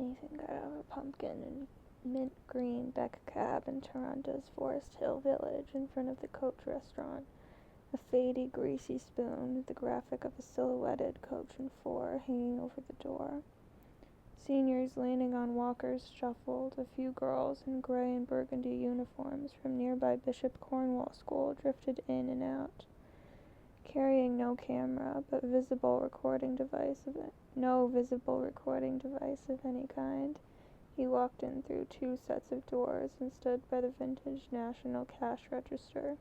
Nathan got out of a pumpkin and mint green Beck cab in Toronto's Forest Hill Village in front of the Coach restaurant. A faded, greasy spoon with the graphic of a silhouetted coach and four hanging over the door. Seniors leaning on walkers shuffled. A few girls in gray and burgundy uniforms from nearby Bishop Cornwall School drifted in and out, carrying no camera, but no visible recording device of any kind. He walked in through two sets of doors and stood by the vintage National Cash Register.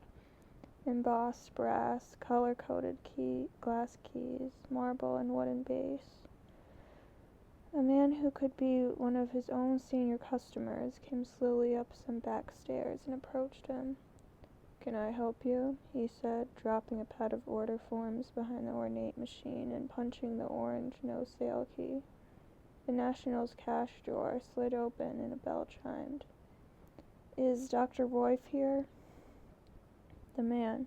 Embossed brass, color-coded glass keys, marble and wooden base. A man who could be one of his own senior customers came slowly up some back stairs and approached him. "Can I help you?" he said, dropping a pad of order forms behind the ornate machine and punching the orange no-sale key. The National's cash drawer slid open and a bell chimed. "Is Dr. Royf here?" The man,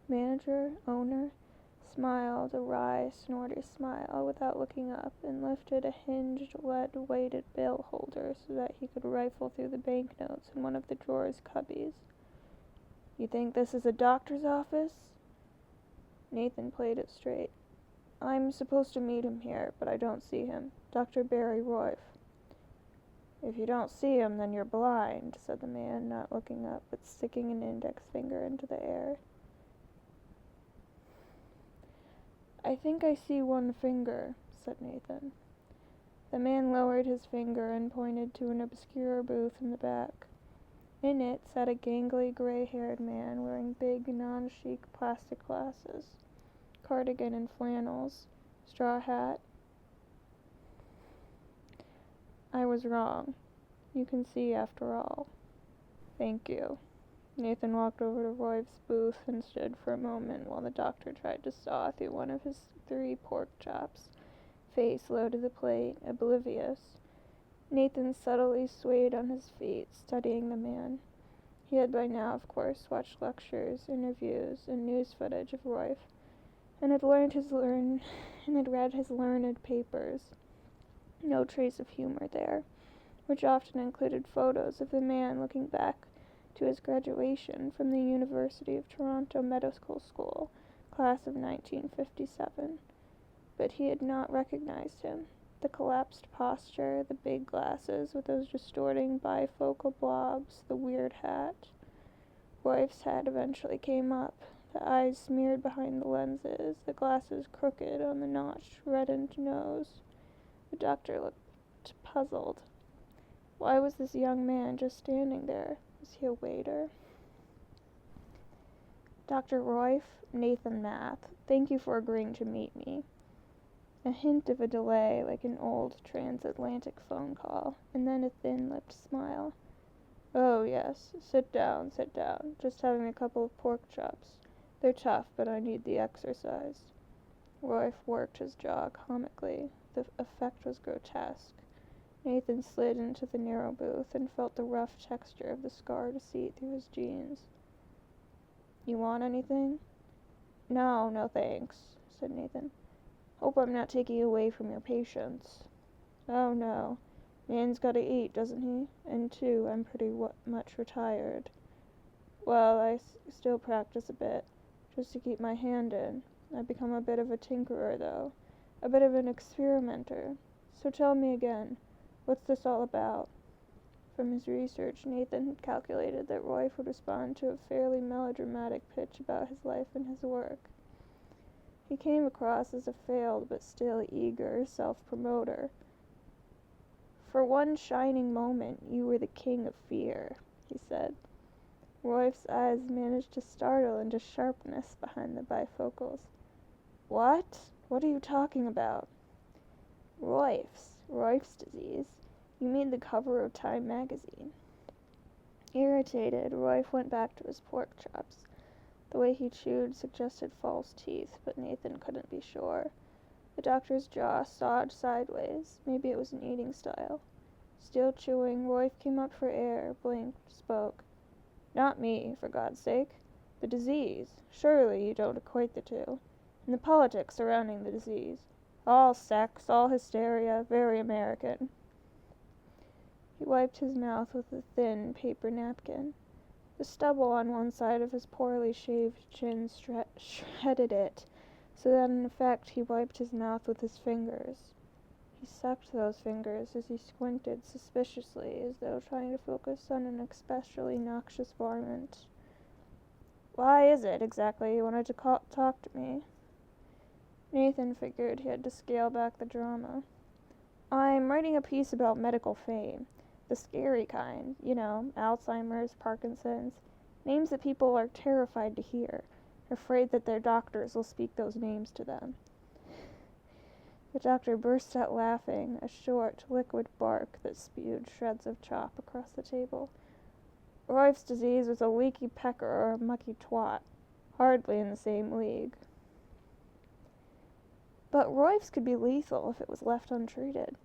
manager, owner, smiled a wry, snorty smile without looking up and lifted a hinged, lead-weighted bill holder so that he could rifle through the banknotes in one of the drawer's cubbies. "You think this is a doctor's office?" Nathan played it straight. "I'm supposed to meet him here, but I don't see him. Dr. Barry Royf." "If you don't see him, then you're blind," said the man, not looking up, but sticking an index finger into the air. "I think I see one finger," said Nathan. The man lowered his finger and pointed to an obscure booth in the back. In it sat a gangly, gray-haired man wearing big, non-chic plastic glasses, cardigan and flannels, straw hat. "I was wrong. You can see after all." "Thank you." Nathan walked over to Royf's booth and stood for a moment while the doctor tried to saw through one of his 3 pork chops, face low to the plate, oblivious. Nathan subtly swayed on his feet, studying the man. He had by now, of course, watched lectures, interviews, and news footage of Royf, and had read his learned papers. No trace of humor there, which often included photos of the man looking back to his graduation from the University of Toronto Medical School, class of 1957. But he had not recognized him. The collapsed posture, the big glasses with those distorting bifocal blobs, the weird hat. Royf's hat eventually came up, the eyes smeared behind the lenses, the glasses crooked on the notched, reddened nose. The doctor looked puzzled. Why was this young man just standing there? Was he a waiter? "Dr. Royf, Nathan Math. Thank you for agreeing to meet me." A hint of a delay, like an old transatlantic phone call, and then a thin-lipped smile. "Oh, yes. Sit down. Just having a couple of pork chops. They're tough, but I need the exercise." Royf worked his jaw comically. The effect was grotesque. Nathan slid into the narrow booth and felt the rough texture of the scarred seat through his jeans. "You want anything?" No, thanks," said Nathan. "Hope I'm not taking away from your patients." "Oh, no. Man's gotta eat, doesn't he? And too, I'm pretty much retired." "Well, I still practice a bit, just to keep my hand in. I've become a bit of a tinkerer, though. A bit of an experimenter. So tell me again, what's this all about?" From his research, Nathan had calculated that Royf would respond to a fairly melodramatic pitch about his life and his work. He came across as a failed but still eager self-promoter. "For one shining moment, you were the king of fear," he said. Royf's eyes managed to startle into sharpness behind the bifocals. "What? What are you talking about?" Royf's disease. You made the cover of Time magazine." Irritated, Royf went back to his pork chops. The way he chewed suggested false teeth, but Nathan couldn't be sure. The doctor's jaw sawed sideways. Maybe it was an eating style. Still chewing, Royf came up for air, blinked, spoke. "Not me, for God's sake. The disease. Surely you don't equate the two. And the politics surrounding the disease. All sex, all hysteria, very American." He wiped his mouth with a thin paper napkin. The stubble on one side of his poorly shaved chin shredded it, so that in effect he wiped his mouth with his fingers. He sucked those fingers as he squinted suspiciously, as though trying to focus on an especially noxious varmint. "Why is it, exactly, you wanted to talk to me?" Nathan figured he had to scale back the drama. "I'm writing a piece about medical fame. The scary kind, you know, Alzheimer's, Parkinson's. Names that people are terrified to hear, afraid that their doctors will speak those names to them." The doctor burst out laughing, a short, liquid bark that spewed shreds of chalk across the table. "Roif's disease was a leaky pecker or a mucky twat. Hardly in the same league." "But Roif's could be lethal if it was left untreated.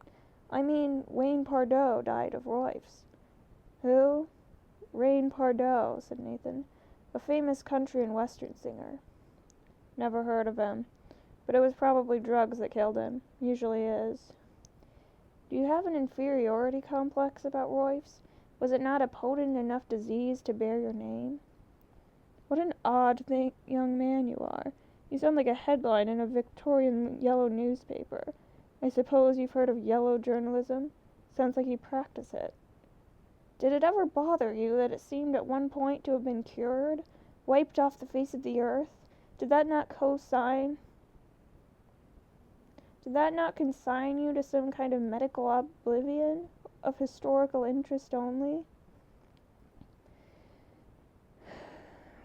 I mean, Wayne Pardoe died of Roif's." "Who?" "Wayne Pardoe," said Nathan. "A famous country and western singer." "Never heard of him. But it was probably drugs that killed him. Usually is." "Do you have an inferiority complex about Roif's? Was it not a potent enough disease to bear your name?" "What an odd young man you are. You sound like a headline in a Victorian yellow newspaper. I suppose you've heard of yellow journalism? Sounds like you practice it. Did it ever bother you that it seemed at one point to have been cured? Wiped off the face of the earth? Did that not consign you to some kind of medical oblivion? Of historical interest only?"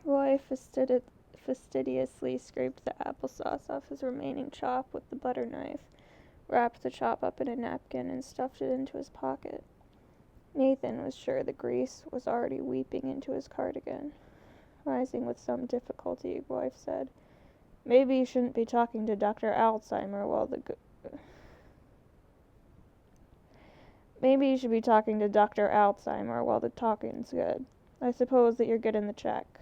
Roy fastidiously scraped the applesauce off his remaining chop with the butter knife, wrapped the chop up in a napkin, and stuffed it into his pocket. Nathan was sure the grease was already weeping into his cardigan. Rising with some difficulty, Roy said, "Maybe you shouldn't be talking to Dr. Alzheimer while Maybe you should be talking to Dr. Alzheimer while the talking's good. I suppose that you're getting the check."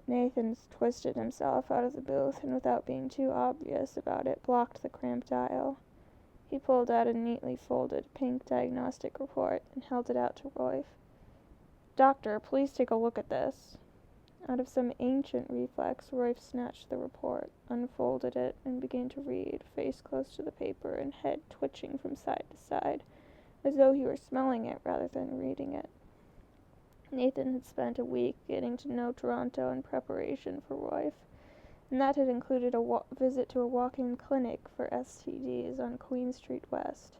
Nathan twisted himself out of the booth and, without being too obvious about it, blocked the cramped aisle. He pulled out a neatly folded pink diagnostic report and held it out to Roy. "Doctor, please take a look at this." Out of some ancient reflex, Roy snatched the report, unfolded it, and began to read, face close to the paper and head twitching from side to side, as though he were smelling it rather than reading it. Nathan had spent a week getting to know Toronto in preparation for Roy, and that had included a visit to a walk-in clinic for STDs on Queen Street West.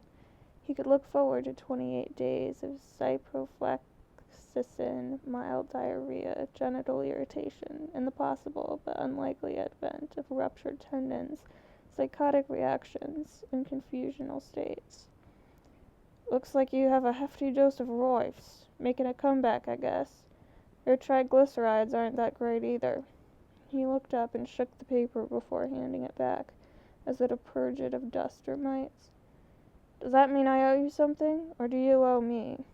He could look forward to 28 days of ciprofloxacin, mild diarrhea, genital irritation, and the possible but unlikely advent of ruptured tendons, psychotic reactions, and confusional states. "Looks like you have a hefty dose of Roif's. Making a comeback, I guess. Your triglycerides aren't that great either." He looked up and shook the paper before handing it back, as though to purge it of dust or mites. "Does that mean I owe you something, or do you owe me?"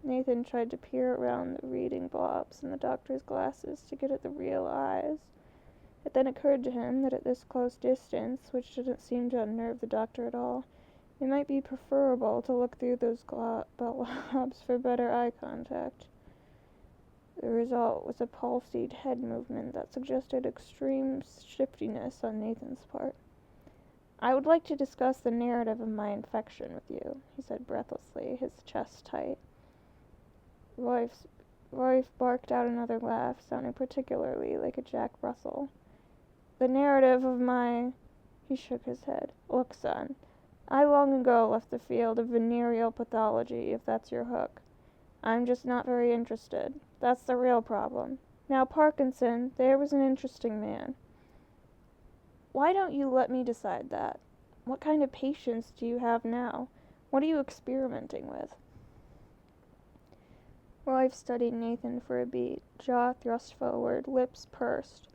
Nathan tried to peer around the reading blobs in the doctor's glasses to get at the real eyes. It then occurred to him that at this close distance, which didn't seem to unnerve the doctor at all, it might be preferable to look through those blobs for better eye contact. The result was a palsied head movement that suggested extreme shiftiness on Nathan's part. "I would like to discuss the narrative of my infection with you," he said breathlessly, his chest tight. Roy barked out another laugh, sounding particularly like a Jack Russell. "The narrative of my—" He shook his head. "Look, son, I long ago left the field of venereal pathology, if that's your hook. I'm just not very interested. That's the real problem. Now, Parkinson, there was an interesting man." "Why don't you let me decide that? What kind of patients do you have now? What are you experimenting with?" Roy studied Nathan for a beat, jaw thrust forward, lips pursed,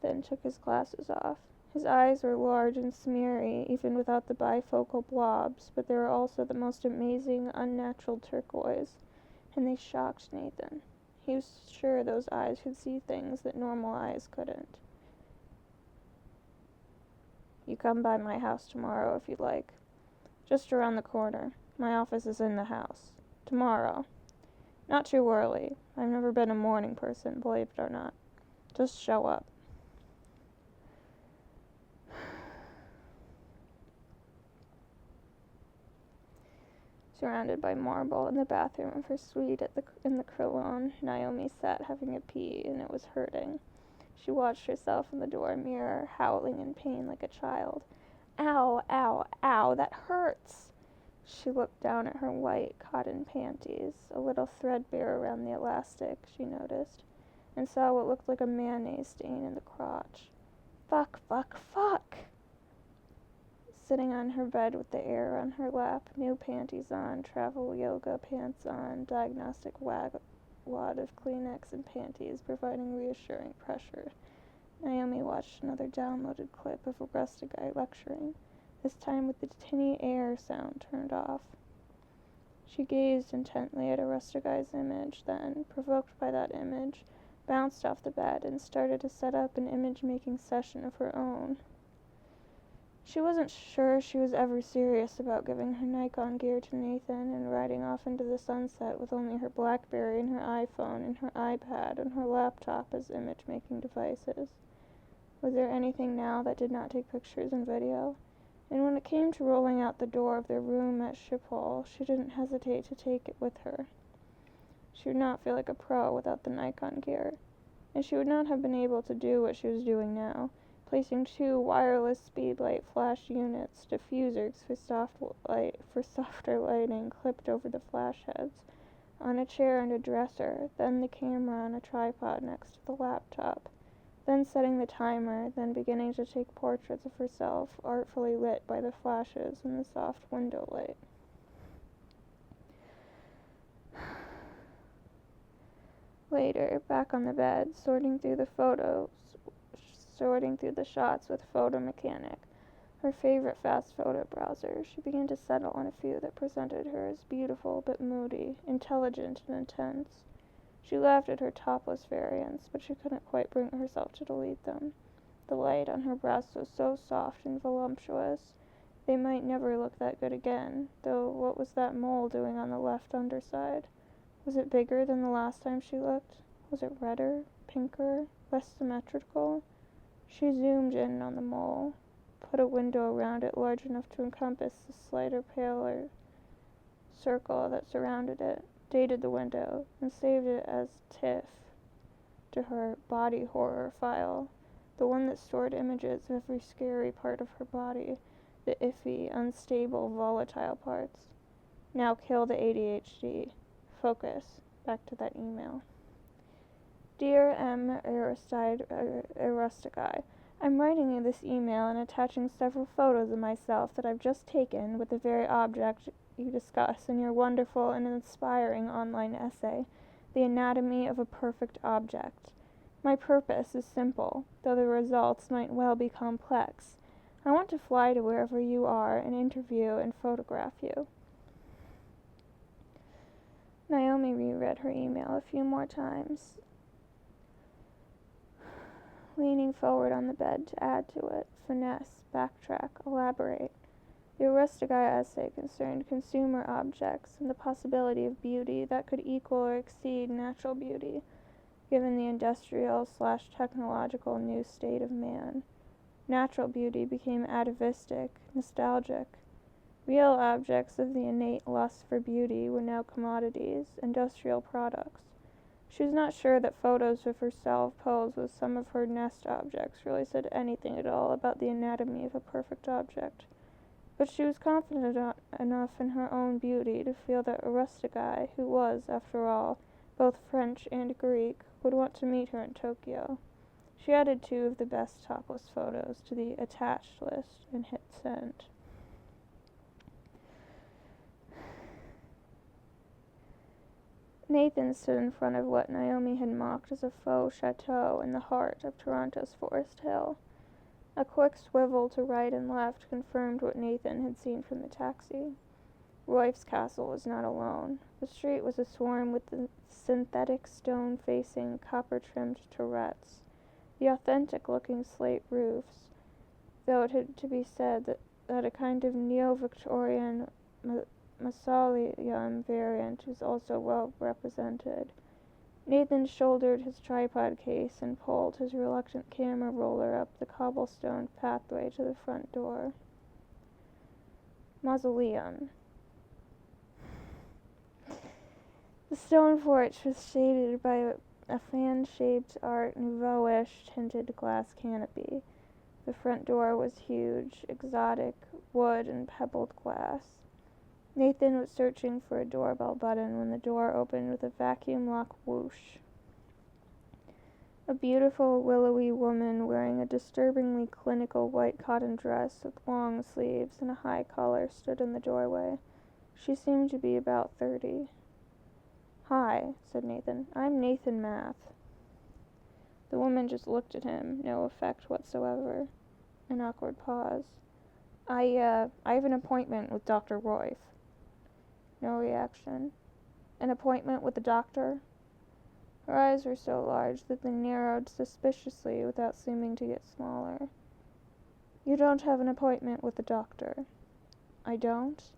then took his glasses off. His eyes were large and smeary, even without the bifocal blobs, but they were also the most amazing, unnatural turquoise, and they shocked Nathan. He was sure those eyes could see things that normal eyes couldn't. "You come by my house tomorrow if you'd like. Just around the corner. My office is in the house. Tomorrow. Not too early. I've never been a morning person, believe it or not. Just show up. Surrounded by marble in the bathroom of her suite in the Crillon, Naomi sat having a pee, and it was hurting. She watched herself in the door mirror, howling in pain like a child. Ow, ow, ow, that hurts! She looked down at her white cotton panties, a little threadbare around the elastic, she noticed, and saw what looked like a mayonnaise stain in the crotch. Fuck, fuck, fuck! Sitting on her bed with the air on her lap, new panties on, travel yoga pants on, diagnostic wad of Kleenex and panties providing reassuring pressure, Naomi watched another downloaded clip of a Rasta guy lecturing, this time with the tinny air sound turned off. She gazed intently at a Rasta guy's image, then, provoked by that image, bounced off the bed and started to set up an image-making session of her own. She wasn't sure she was ever serious about giving her Nikon gear to Nathan and riding off into the sunset with only her BlackBerry and her iPhone and her iPad and her laptop as image-making devices. Was there anything now that did not take pictures and video? And when it came to rolling out the door of their room at Schiphol, she didn't hesitate to take it with her. She would not feel like a pro without the Nikon gear, and she would not have been able to do what she was doing now, placing 2 wireless speedlight flash units, diffusers for softer lighting clipped over the flash heads, on a chair and a dresser, then the camera on a tripod next to the laptop, then setting the timer, then beginning to take portraits of herself, artfully lit by the flashes and the soft window light. Later, back on the bed, sorting through the shots with Photo Mechanic, her favorite fast photo browser, she began to settle on a few that presented her as beautiful but moody, intelligent and intense. She laughed at her topless variants, but she couldn't quite bring herself to delete them. The light on her breasts was so soft and voluptuous, they might never look that good again, though what was that mole doing on the left underside? Was it bigger than the last time she looked? Was it redder, pinker, less symmetrical? She zoomed in on the mole, put a window around it large enough to encompass the slighter, paler circle that surrounded it, dated the window, and saved it as TIFF to her body horror file, the one that stored images of every scary part of her body, the iffy, unstable, volatile parts. Now kill the ADHD. Focus. Back to that email. Dear M. Aristigai, I'm writing you this email and attaching several photos of myself that I've just taken with the very object you discuss in your wonderful and inspiring online essay, The Anatomy of a Perfect Object. My purpose is simple, though the results might well be complex. I want to fly to wherever you are and interview and photograph you. Naomi reread her email a few more times, leaning forward on the bed to add to it, finesse, backtrack, elaborate. The Aristigai essay concerned consumer objects and the possibility of beauty that could equal or exceed natural beauty, given the industrial/technological new state of man. Natural beauty became atavistic, nostalgic. Real objects of the innate lust for beauty were now commodities, industrial products. She was not sure that photos of herself posed with some of her nest objects really said anything at all about the anatomy of a perfect object, but she was confident enough in her own beauty to feel that Aristigai, who was, after all, both French and Greek, would want to meet her in Tokyo. She added 2 of the best topless photos to the attached list and hit send. Nathan stood in front of what Naomi had mocked as a faux chateau in the heart of Toronto's Forest Hill. A quick swivel to right and left confirmed what Nathan had seen from the taxi. Royf's castle was not alone. The street was aswarm with the synthetic stone-facing, copper-trimmed turrets, the authentic-looking slate roofs, though it had to be said that a kind of neo-Victorian Mausoleum variant is also well represented. Nathan shouldered his tripod case and pulled his reluctant camera roller up the cobblestone pathway to the front door. Mausoleum. The stone porch was shaded by a fan-shaped Art Nouveau-ish tinted glass canopy. The front door was huge, exotic, wood and pebbled glass. Nathan was searching for a doorbell button when the door opened with a vacuum lock whoosh. A beautiful, willowy woman wearing a disturbingly clinical white cotton dress with long sleeves and a high collar stood in the doorway. She seemed to be about 30. "Hi," said Nathan. "I'm Nathan Math." The woman just looked at him, no effect whatsoever. An awkward pause. I have an appointment with Dr. Royf." No reaction. "An appointment with the doctor?" Her eyes were so large that they narrowed suspiciously without seeming to get smaller. "You don't have an appointment with the doctor." "I don't?"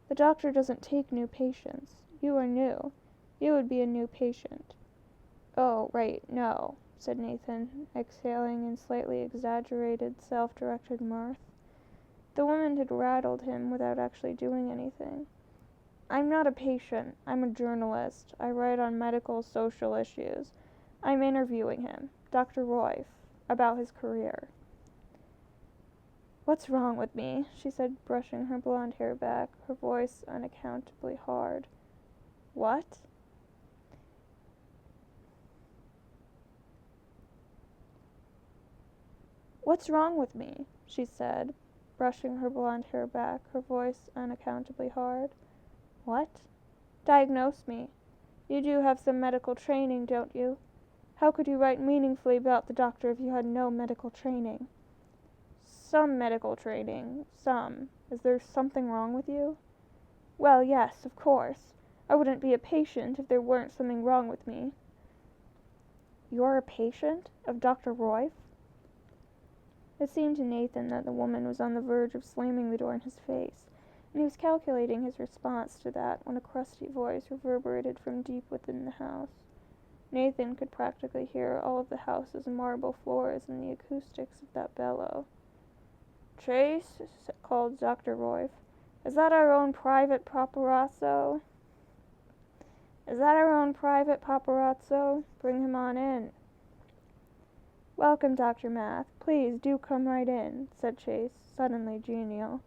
"The doctor doesn't take new patients. You are new. You would be a new patient." "Oh, right, no," said Nathan, exhaling in slightly exaggerated, self-directed mirth. The woman had rattled him without actually doing anything. "I'm not a patient. I'm a journalist. I write on medical, social issues. I'm interviewing him, Dr. Royf, about his career." "What's wrong with me?" she said, brushing her blonde hair back, her voice unaccountably hard. "What?" "What's wrong with me?" she said, brushing her blonde hair back, her voice unaccountably hard. "What?" "Diagnose me. You do have some medical training, don't you? How could you write meaningfully about the doctor if you had no medical training?" "Some medical training. Some. Is there something wrong with you?" "Well, yes, of course. I wouldn't be a patient if there weren't something wrong with me." "You're a patient? Of Dr. Royf?" It seemed to Nathan that the woman was on the verge of slamming the door in his face, and he was calculating his response to that when a crusty voice reverberated from deep within the house. Nathan could practically hear all of the house's marble floors in the acoustics of that bellow. "Chase," called Dr. Royf, "is that our own private paparazzo?" "Is that our own private paparazzo? Bring him on in." "Welcome, Dr. Math. Please do come right in," said Chase, suddenly genial.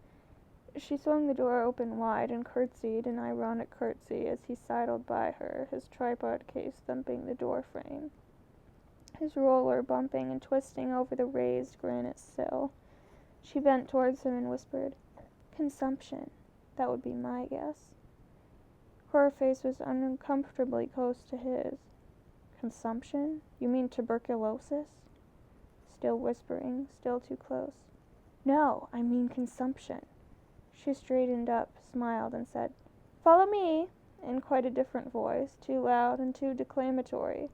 She swung the door open wide and curtsied an ironic curtsy as he sidled by her, his tripod case thumping the door frame, his roller bumping and twisting over the raised granite sill. She bent towards him and whispered, "Consumption. That would be my guess." Her face was uncomfortably close to his. "Consumption? You mean tuberculosis?" Still whispering, still too close. "No, I mean consumption." She straightened up, smiled, and said, "Follow me," in quite a different voice, too loud and too declamatory,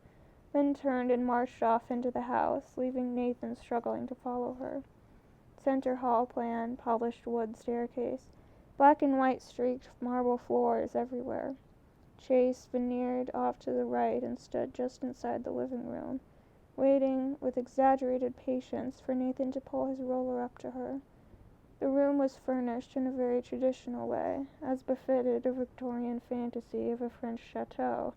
then turned and marched off into the house, leaving Nathan struggling to follow her. Center hall plan, polished wood staircase, black and white streaked marble floors everywhere. Chase veneered off to the right and stood just inside the living room, waiting with exaggerated patience for Nathan to pull his roller up to her. The room was furnished in a very traditional way, as befitted a Victorian fantasy of a French chateau,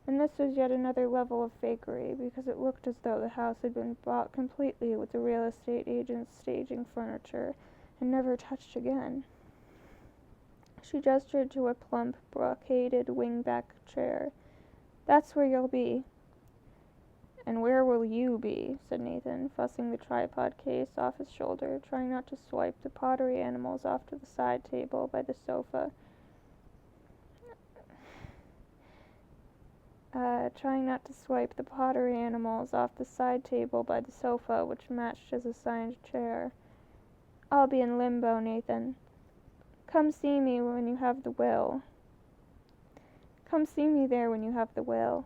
and this was yet another level of fakery, because it looked as though the house had been bought completely with the real estate agent's staging furniture, and never touched again. She gestured to a plump, brocaded wing-back chair. "That's where you'll be." "And where will you be?" said Nathan, fussing the tripod case off his shoulder, trying not to swipe the pottery animals off to the side table by the sofa. Which matched his assigned chair. "I'll be in limbo, Nathan. Come see me when you have the will. Come see me there when you have the will."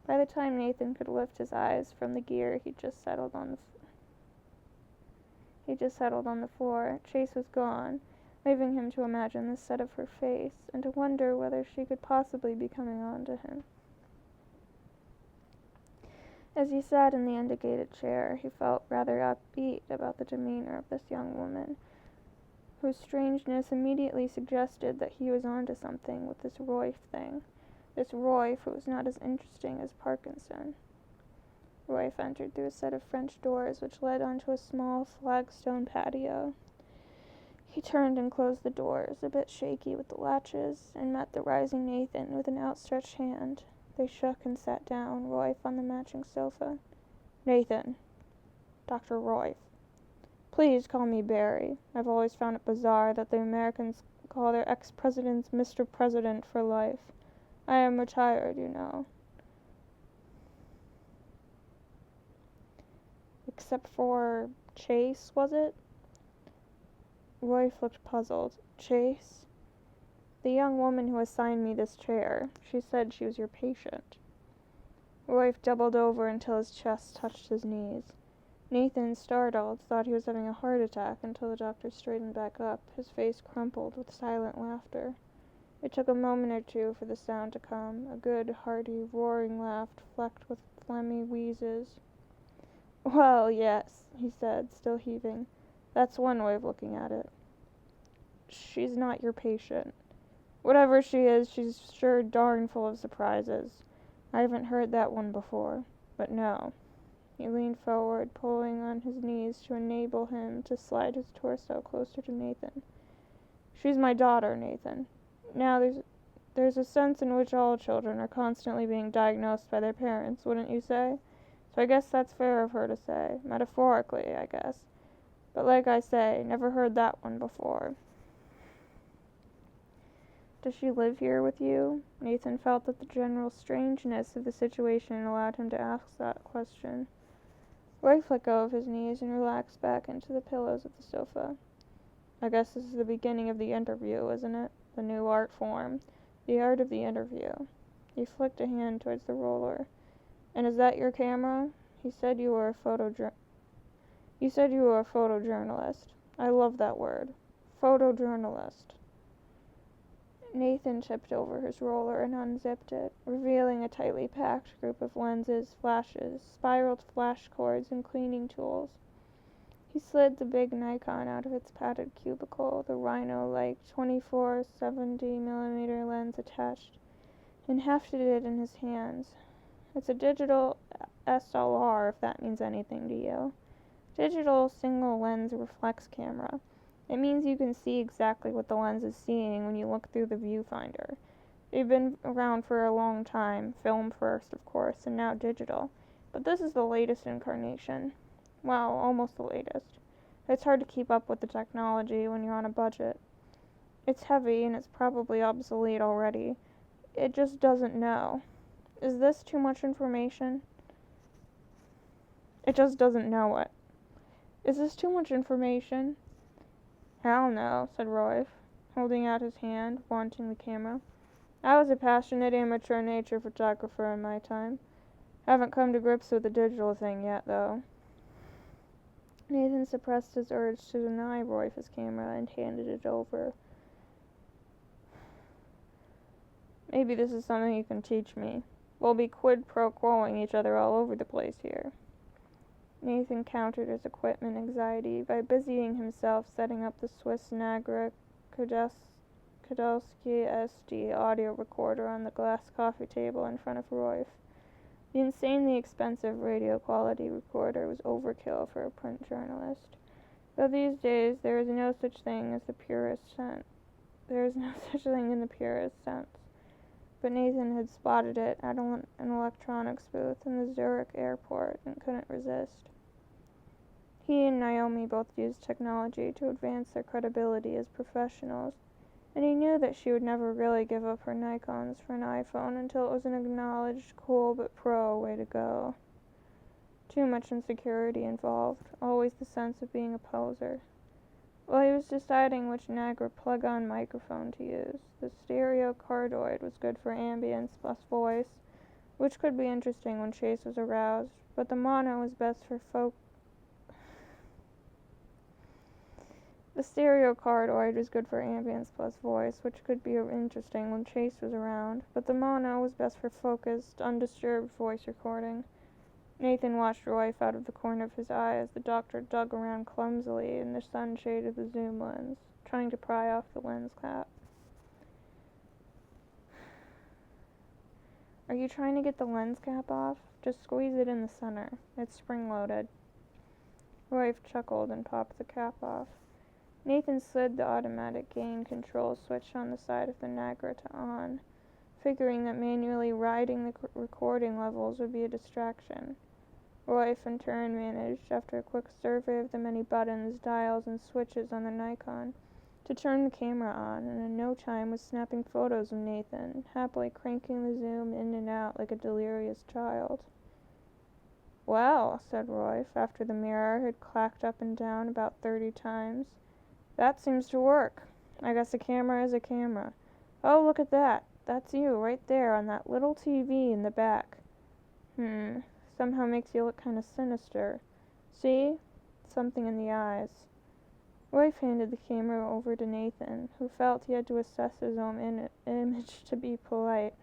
By the time Nathan could lift his eyes from the gear, he just settled on the floor. Chase was gone, leaving him to imagine the set of her face and to wonder whether she could possibly be coming on to him. As he sat in the indicated chair, he felt rather upbeat about the demeanor of this young woman, whose strangeness immediately suggested that he was onto something with this Royf thing. This Royf who was not as interesting as Parkinson. Royf entered through a set of French doors which led onto a small flagstone patio. He turned and closed the doors, a bit shaky with the latches, and met the rising Nathan with an outstretched hand. They shook and sat down, Royf on the matching sofa. Nathan. Dr. Royf. Please call me Barry. I've always found it bizarre that the Americans call their ex-presidents Mr. President for life. I am retired, you know. Except for Chase, was it? Royf looked puzzled. Chase? The young woman who assigned me this chair. She said she was your patient. Royf doubled over until his chest touched his knees. Nathan, startled, thought he was having a heart attack until the doctor straightened back up, his face crumpled with silent laughter. It took a moment or two for the sound to come, a good, hearty, roaring laugh flecked with phlegmy wheezes. Well, yes, he said, still heaving. That's one way of looking at it. She's not your patient. Whatever she is, she's sure darn full of surprises. I haven't heard that one before, but no. He leaned forward, pulling on his knees to enable him to slide his torso closer to Nathan. She's my daughter, Nathan. Now, there's a sense in which all children are constantly being diagnosed by their parents, wouldn't you say? So I guess that's fair of her to say. Metaphorically, I guess. But like I say, never heard that one before. Does she live here with you? Nathan felt that the general strangeness of the situation allowed him to ask that question. Roy let go of his knees and relaxed back into the pillows of the sofa. I guess this is the beginning of the interview, isn't it? The new art form. The art of the interview. He flicked a hand towards the roller. And is that your camera? You said you were a photojournalist. I love that word. Photojournalist. Nathan tipped over his roller and unzipped it, revealing a tightly packed group of lenses, flashes, spiraled flash cords, and cleaning tools. He slid the big Nikon out of its padded cubicle, the Rhino-like 24-70mm lens attached, and hefted it in his hands. It's a digital SLR, if that means anything to you. Digital single-lens reflex camera. It means you can see exactly what the lens is seeing when you look through the viewfinder. They've been around for a long time, film first, of course, and now digital. But this is the latest incarnation. Well, almost the latest. It's hard to keep up with the technology when you're on a budget. It's heavy, and it's probably obsolete already. It just doesn't know. Is this too much information? It just doesn't know it. Is this too much information? Hell no, said Roy, holding out his hand, wanting the camera. I was a passionate amateur nature photographer in my time. Haven't come to grips with the digital thing yet, though. Nathan suppressed his urge to deny Roy his camera and handed it over. Maybe this is something you can teach me. We'll be quid pro quoing each other all over the place here. Nathan countered his equipment anxiety by busying himself setting up the Swiss Nagra Kodelsky SD audio recorder on the glass coffee table in front of Roy. The insanely expensive radio quality recorder was overkill for a print journalist. Though these days there is no such thing as the purest sense. There is no such thing in the purest sense. But Nathan had spotted it at an electronics booth in the Zurich airport and couldn't resist. He and Naomi both used technology to advance their credibility as professionals, and he knew that she would never really give up her Nikons for an iPhone until it was an acknowledged, cool but pro way to go. Too much insecurity involved, always the sense of being a poser. While he was deciding which Nagra plug-on microphone to use, the stereo cardioid was good for ambience plus voice, which could be interesting when Chase was aroused, but the mono was best for The stereo cardioid was good for ambience plus voice, which could be interesting when Chase was around, but the mono was best for focused, undisturbed voice recording. Nathan watched Royf out of the corner of his eye as the doctor dug around clumsily in the sunshade of the zoom lens, trying to pry off the lens cap. Are you trying to get the lens cap off? Just squeeze it in the center. It's spring-loaded. Royf chuckled and popped the cap off. Nathan slid the automatic gain control switch on the side of the Nagra to on, figuring that manually riding the recording levels would be a distraction. Royf in turn managed, after a quick survey of the many buttons, dials, and switches on the Nikon, to turn the camera on, and in no time was snapping photos of Nathan, happily cranking the zoom in and out like a delirious child. "Well," said Royf, after the mirror had clacked up and down about 30 times, "that seems to work. I guess a camera is a camera. Oh, look at that. That's you, right there, on that little TV in the back. Somehow makes you look kind of sinister. See? Something in the eyes." Royf handed the camera over to Nathan, who felt he had to assess his own image to be polite.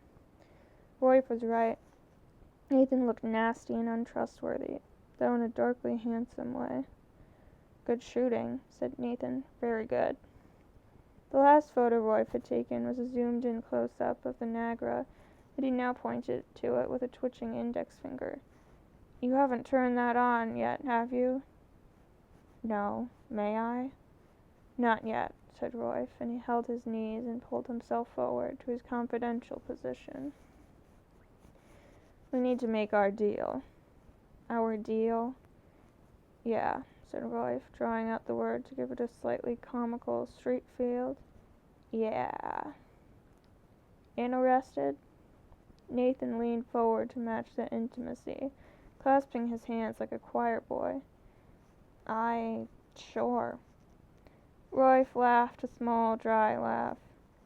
Royf was right. Nathan looked nasty and untrustworthy, though in a darkly handsome way. "Good shooting," said Nathan. "Very good." The last photo Royf had taken was a zoomed-in close-up of the Nagra, and he now pointed to it with a twitching index finger. "You haven't turned that on yet, have you?" "No. May I?" "Not yet," said Royf, and he held his knees and pulled himself forward to his confidential position. "We need to make our deal." "Our deal?" "Yeah," said Royf, drawing out the word to give it a slightly comical street feel. "Yeah." "Interested?" Nathan leaned forward to match the intimacy, clasping his hands like a choir boy. Sure." Royf laughed a small, dry laugh.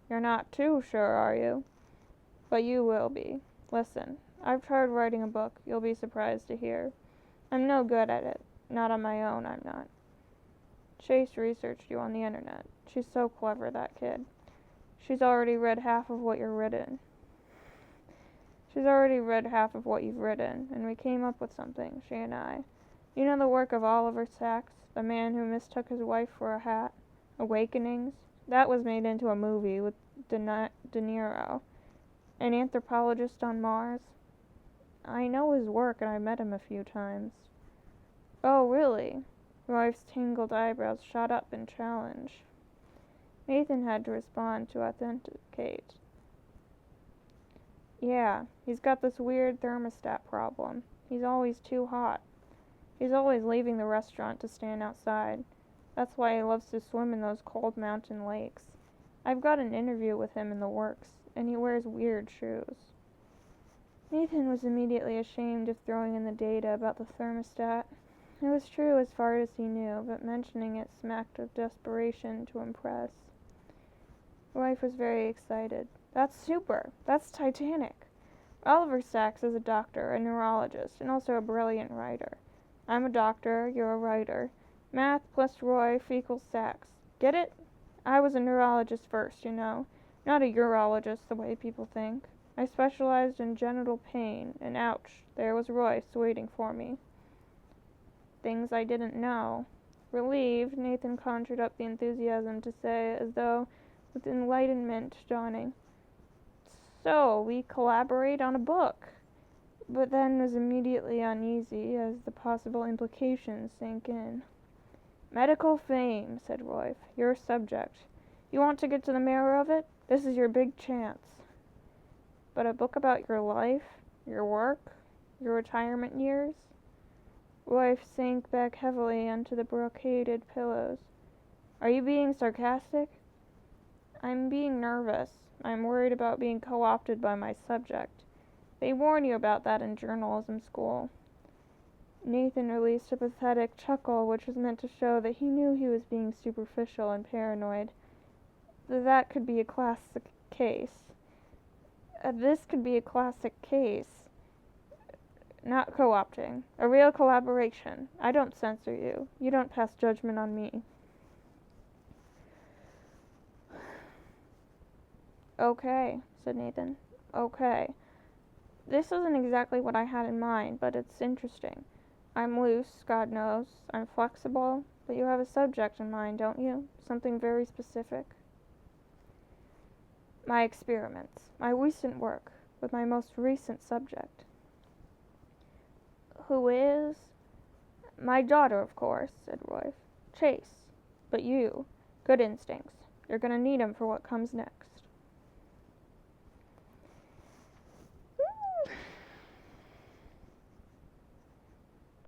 "You're not too sure, are you? But you will be. Listen, I've tried writing a book, you'll be surprised to hear. I'm no good at it. Not on my own, I'm not. Chase researched you on the internet. She's so clever, that kid. She's already read half of what you've written, and we came up with something, she and I. You know the work of Oliver Sacks, the man who mistook his wife for a hat? Awakenings? That was made into a movie with De Niro. An anthropologist on Mars? I know his work, and I met him a few times." "Oh, really?" Royf's tangled eyebrows shot up in challenge. Nathan had to respond to authenticate. "Yeah, he's got this weird thermostat problem. He's always too hot. He's always leaving the restaurant to stand outside. That's why he loves to swim in those cold mountain lakes. I've got an interview with him in the works, and he wears weird shoes." Nathan was immediately ashamed of throwing in the data about the thermostat. It was true as far as he knew, but mentioning it smacked of desperation to impress. Royf was very excited. "That's super! That's Titanic! Oliver Sacks is a doctor, a neurologist, and also a brilliant writer. I'm a doctor, you're a writer. Math plus Royf equals Sacks. Get it? I was a neurologist first, you know. Not a urologist the way people think. I specialized in genital pain, and ouch, there was Royce waiting for me. Things I didn't know. Relieved, Nathan conjured up the enthusiasm to say, as though with enlightenment dawning, "So, we collaborate on a book," but then was immediately uneasy as the possible implications sank in. "Medical fame," said Royf, "your subject. You want to get to the marrow of it? This is your big chance." "But a book about your life, your work, your retirement years?" Royf sank back heavily onto the brocaded pillows. "Are you being sarcastic?" "I'm being nervous. I'm worried about being co-opted by my subject. They warn you about that in journalism school." Nathan released a pathetic chuckle which was meant to show that he knew he was being superficial and paranoid. That could be a classic case. This could be a classic case. Not co-opting. A real collaboration. I don't censor you. You don't pass judgment on me. Okay, said Nathan. Okay. This isn't exactly what I had in mind, but it's interesting. I'm loose, God knows. I'm flexible, but you have a subject in mind, don't you? Something very specific. My experiments. My recent work, with my most recent subject. Who is? My daughter, of course, said Roy. Chase. But you. Good instincts. You're gonna need 'em for what comes next.